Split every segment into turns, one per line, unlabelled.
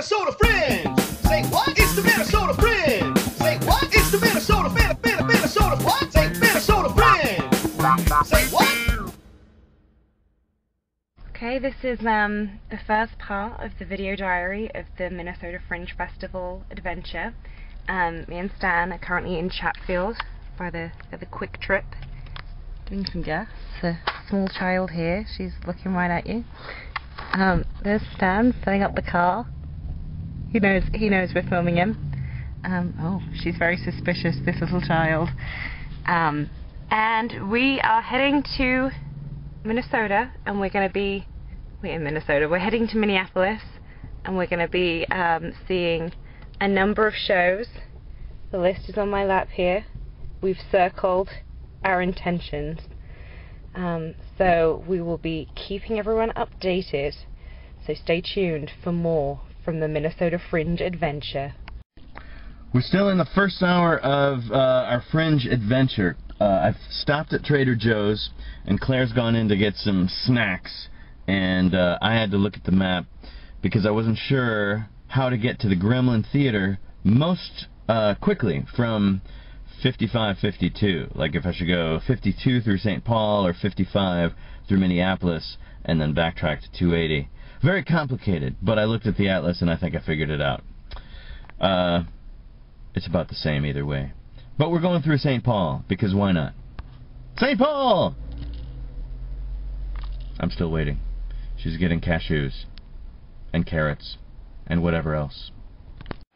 Minnesota Fringe. Say what? It's the Minnesota Fringe. Say what? It's the Minnesota Minnesota what? Say Minnesota Fringe. Say what?
Okay, this is the first part of the video diary of the Minnesota Fringe Festival adventure. Me and Stan are currently in Chatfield by the Quick Trip doing some gas. There's a small child here, she's looking right at you. There's Stan setting up the car. He knows we're filming him. Oh, she's very suspicious, this little child. And we are heading to Minnesota, and we're in Minnesota. We're heading to Minneapolis, and we're going to be seeing a number of shows. The list is on my lap here. We've circled our intentions. So we will be keeping everyone updated. So stay tuned for more from the Minnesota Fringe adventure.
We're still in the first hour of our Fringe adventure. I've stopped at Trader Joe's, and Claire's gone in to get some snacks, and I had to look at the map because I wasn't sure how to get to the Gremlin Theater most quickly from 55-52. Like if I should go 52 through St. Paul or 55 through Minneapolis and then backtrack to 280. Very complicated, but I looked at the atlas and I think I figured it out. It's about the same either way. But we're going through St. Paul, because why not? St. Paul! I'm still waiting. She's getting cashews. And carrots. And whatever else.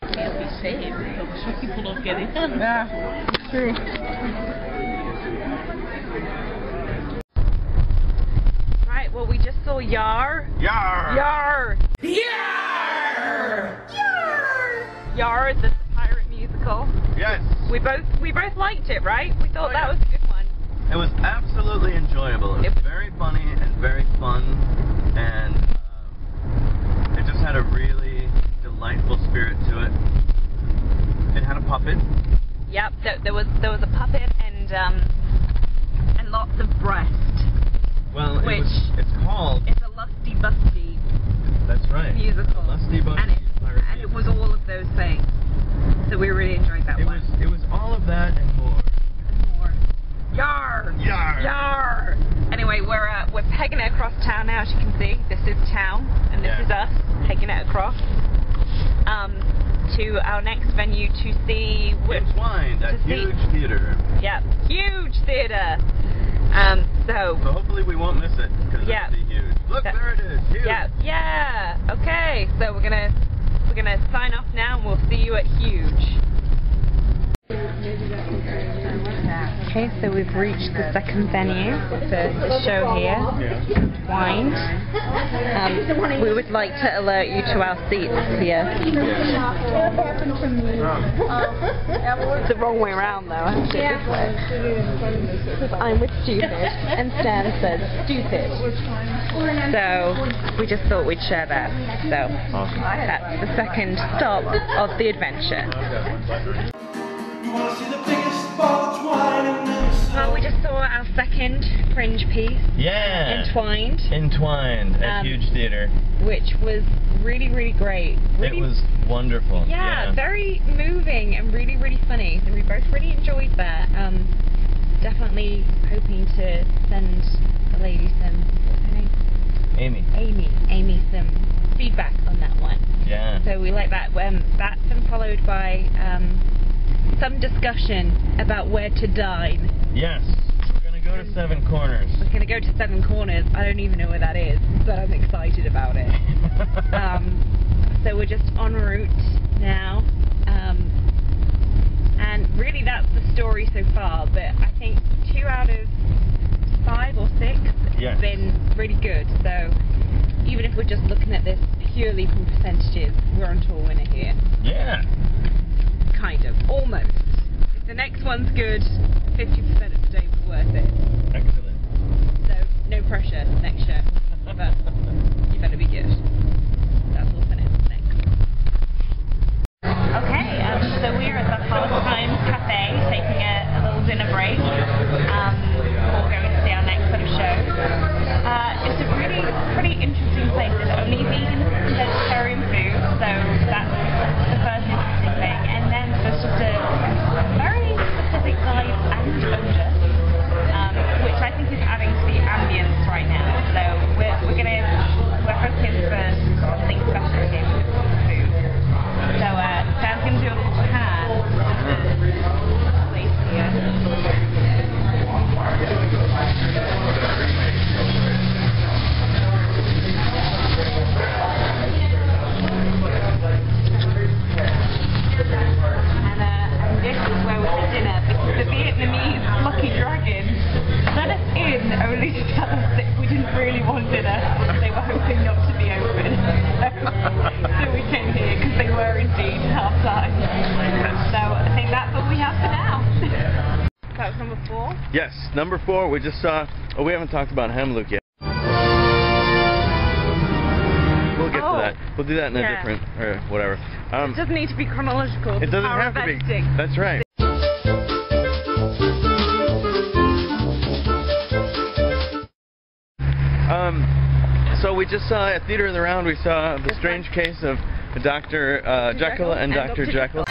Can't be safe. Some people don't get in.
Yeah, it's true. Right, well we just saw Yar.
Yar!
Yar!
Yar!
Yar! Yar, the pirate musical.
Yes.
We both liked it, right? We thought that was a good one.
It was absolutely enjoyable. It was very funny and very fun, and it just had a really delightful spirit to it. It had a puppet.
Yep, there was a puppet and lots of breast.
Well, it's
a lusty busty.
That's right.
Musical.
Lusty busty.
And it was all of those things. So we really enjoyed that one.
It was all of that and more.
Yar!
Yar!
Yar! Anyway, we're pegging it across town now, as you can see. This is town, and this is us pegging it across to our next venue to see
Entwined, that huge theater.
Yeah, huge theater. So
hopefully we won't miss it, because it'll be huge. Look, there it is, huge.
Yeah. Okay, so we're gonna sign off now, and we'll see you at huge. Okay, so we've reached the second venue for the show here, Entwined. We would like to alert you to our seats here. It's the wrong way around though, I have to this way. Because I'm with stupid, and Stan says stupid. So we just thought we'd share that. So that's the second stop of the adventure. Well, we just saw our second Fringe piece.
Yeah.
Entwined
at huge theater.
Which was really, really great. Really,
it was wonderful.
Yeah, very moving and really, really funny. So we both really enjoyed that. Definitely hoping to send the lady some, what's her name? Amy some feedback on that one.
Yeah.
So we like that. That's been followed by some discussion about where to dine.
Yes, we're going to go to Seven Corners.
We're going to go to Seven Corners. I don't even know where that is, but I'm excited about it. So we're just en route now. And really that's the story so far, but I think 2 out of 5 or 6 have been really good. So even if we're just looking at this purely from percentages, we're on to a winner here.
Yeah.
Kind of. Almost. If the next one's good, 50% of the day was worth it.
Excellent.
So, no pressure next show. But you better be good. That's what's in it next. Okay, so we're at the Hard Times Cafe, taking a little dinner break before going to see our next set of shows. It's a really pretty interesting place. It's only vegan and vegetarian food, so
Yes, number 4, we just saw... Oh, we haven't talked about Hemlook yet. We'll get to that. We'll do that in a different... or whatever.
It doesn't need to be chronological.
It doesn't have to be. That's right. So we just saw at Theater of the Round, we saw The Strange Case of Dr. Jekyll and Dr. Jekyll.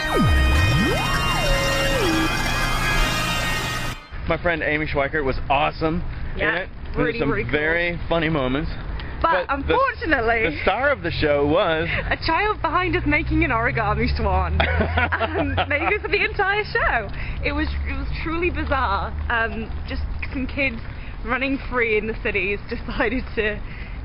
My friend Amy Schweikert was awesome in it.
Really,
some
really cool.
very funny moments.
But unfortunately,
the star of the show was
a child behind us making an origami swan. Maybe for the entire show. It was truly bizarre. Just some kids running free in the cities decided to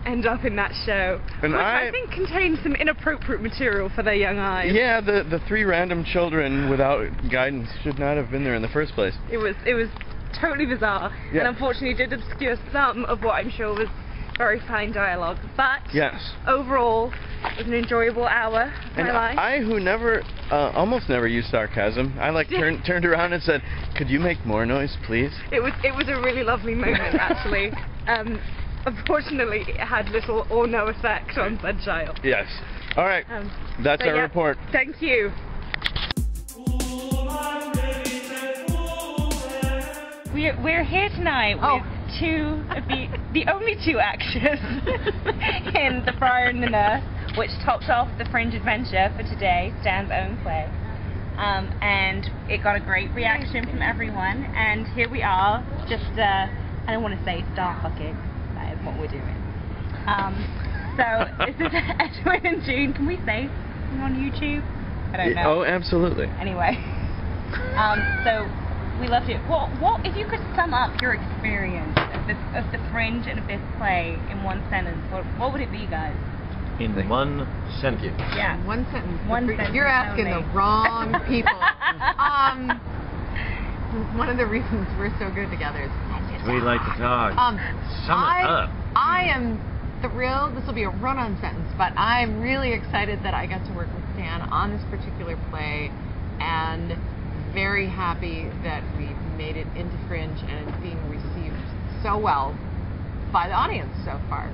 end up in that show,
and
which I think contained some inappropriate material for their young eyes.
Yeah, the 3 random children without guidance should not have been there in the first place.
It was totally bizarre, and unfortunately did obscure some of what I'm sure was very fine dialogue. But overall, it was an enjoyable hour of my life.
I, who never, almost never used sarcasm, I turned around and said, "Could you make more noise, please?" It
was a really lovely moment, actually. Unfortunately, it had little or no effect on said child.
Yes. All right. That's our report.
Thank you. We're here tonight with the only 2 actors in The Friar and the Nurse, which topped off the Fringe Adventure for today, Stan's own play. And it got a great reaction from everyone. And here we are, just I don't want to say star fucking. That is what we're doing. So this is Edwin and June. Can we say something on YouTube? I don't know.
Oh, absolutely.
Anyway, so we loved it. What if you could sum up your experience of the Fringe and of this play in one sentence? What would it be, guys?
In one sentence.
Yeah.
One sentence.
One sentence.
You're asking the wrong people. One of the reasons we're so good together is
we like to talk. Sum it up.
I am thrilled. This will be a run-on sentence, but I'm really excited that I got to work with Stan on this particular play, and very happy that we made it into Fringe and it's being received so well by the audience so far.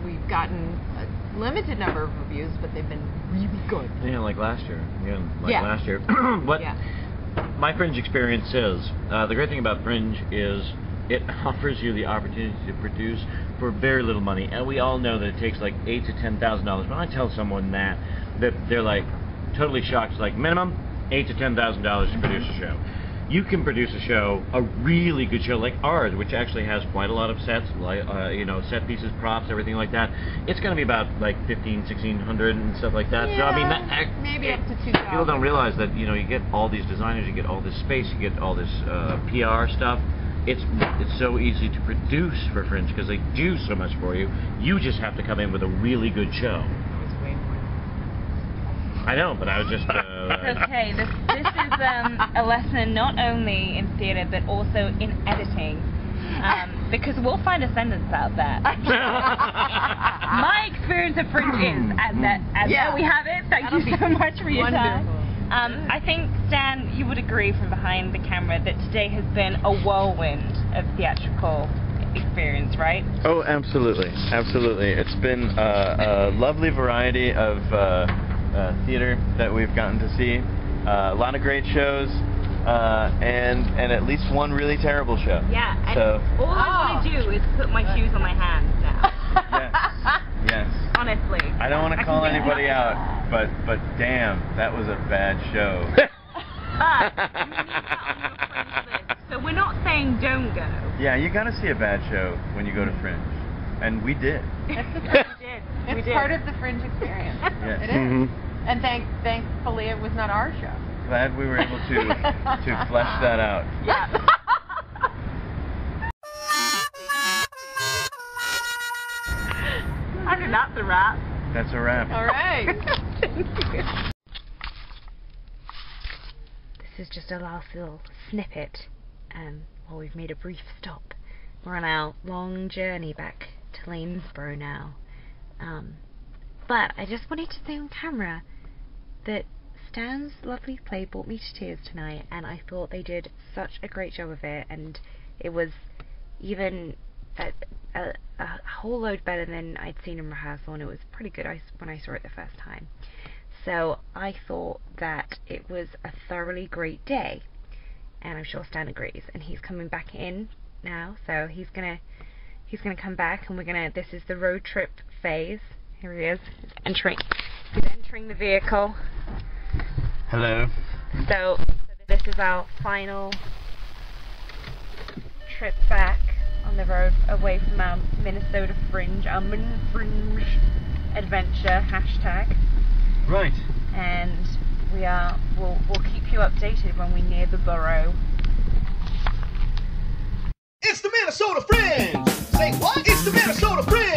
We've gotten a limited number of reviews, but they've been really good.
Yeah, like last year. Last year. My Fringe experience is, the great thing about Fringe is it offers you the opportunity to produce for very little money, and we all know that it takes like $8,000 to $10,000. When I tell someone that they're like totally shocked. It's like minimum $8,000 to $10,000 to produce a show. You can produce a show, a really good show like ours, which actually has quite a lot of sets, like set pieces, props, everything like that. It's going to be about like $1,500, $1,600 and stuff like that.
Yeah,
so I mean,
maybe up to $2,000.
People don't realize that you get all these designers, you get all this space, you get all this PR stuff. It's so easy to produce for Fringe because they do so much for you. You just have to come in with a really good show. I know, but I was just...
Okay, this is a lesson not only in theatre but also in editing, because we'll find a sentence out there. My experience of Fringe is, there we have it. Thank you so much for your time. I think, Stan, you would agree from behind the camera that today has been a whirlwind of theatrical experience, right?
Oh, absolutely. Absolutely. It's been a lovely variety of theater that we've gotten to see. A lot of great shows, and at least one really terrible show.
Yeah, and
so,
all I want to do is put my shoes on my hands now.
Yes.
Honestly.
I don't want to call anybody out, but damn, that was a bad show.
But you need that on your Fringe list. So we're not saying don't go.
Yeah, you got to see a bad show when you go to Fringe, and we did.
It's part of the Fringe experience.
Yes.
It is. And thankfully it was not our show.
Glad we were able to flesh that out.
Yeah. I think that's a wrap.
That's a wrap.
All right.
This is just a last little snippet while we've made a brief stop. We're on our long journey back to Lanesboro now. But I just wanted to say on camera that Stan's lovely play brought me to tears tonight, and I thought they did such a great job of it, and It was even a whole load better than I'd seen in rehearsal, and it was pretty good when I saw it the first time. So I thought that it was a thoroughly great day, and I'm sure Stan agrees. And he's coming back in now, so he's gonna come back, and this is the road trip phase. Here he is. He's entering the vehicle.
Hello.
So this is our final trip back on the road away from our Minnesota Fringe, our Fringe adventure hashtag.
Right.
And we'll keep you updated when we near the borough.
It's the Minnesota Fringe. Say what? It's the Minnesota Fringe.